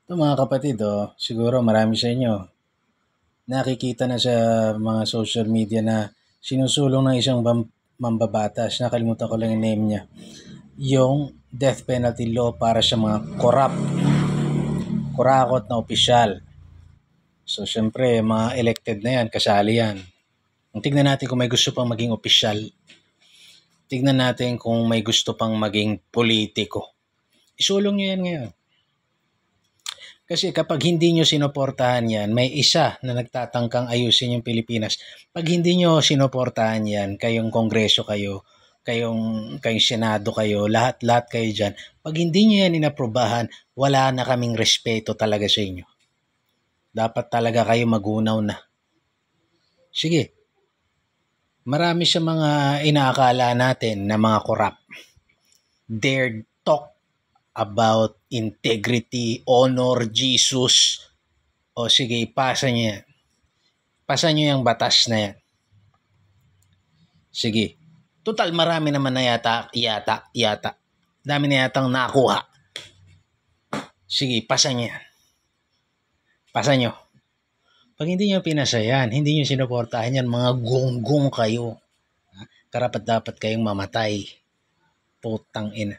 Ito mga kapatid, siguro marami sa inyo nakikita na sa mga social media na sinusulong ng isang mambabatas, nakalimutan ko lang yung name niya, yung death penalty law para sa mga kurakot na opisyal. So, syempre, mga elected na yan, kasali yan. Tignan natin kung may gusto pang maging opisyal. Tignan natin kung may gusto pang maging politiko. Isulong nyo yan ngayon. Kasi kapag hindi nyo sinuportahan yan, may isa na nagtatangkang ayusin yung Pilipinas. Pag hindi nyo sinuportahan yan, kayong kongreso kayo, kayong senado kayo, lahat kayo dyan, pag hindi nyo yan inaprobahan, wala na kaming respeto talaga sa inyo. Dapat talaga kayo magunaw na. Sige, marami sa mga inaakala natin na mga korap. They're talk about integrity, honor, Jesus. O sige, ipasa nyo yan. Pasa nyo yung batas na yan. Sige. Total, marami naman na yata. Dami na yatang nakuha. Sige, pasa nyo yan. Pasa nyo. Pag hindi nyo pinasa yan, hindi nyo sinuportahan yan, mga gonggong kayo. Karapat dapat kayong mamatay. Putang ina.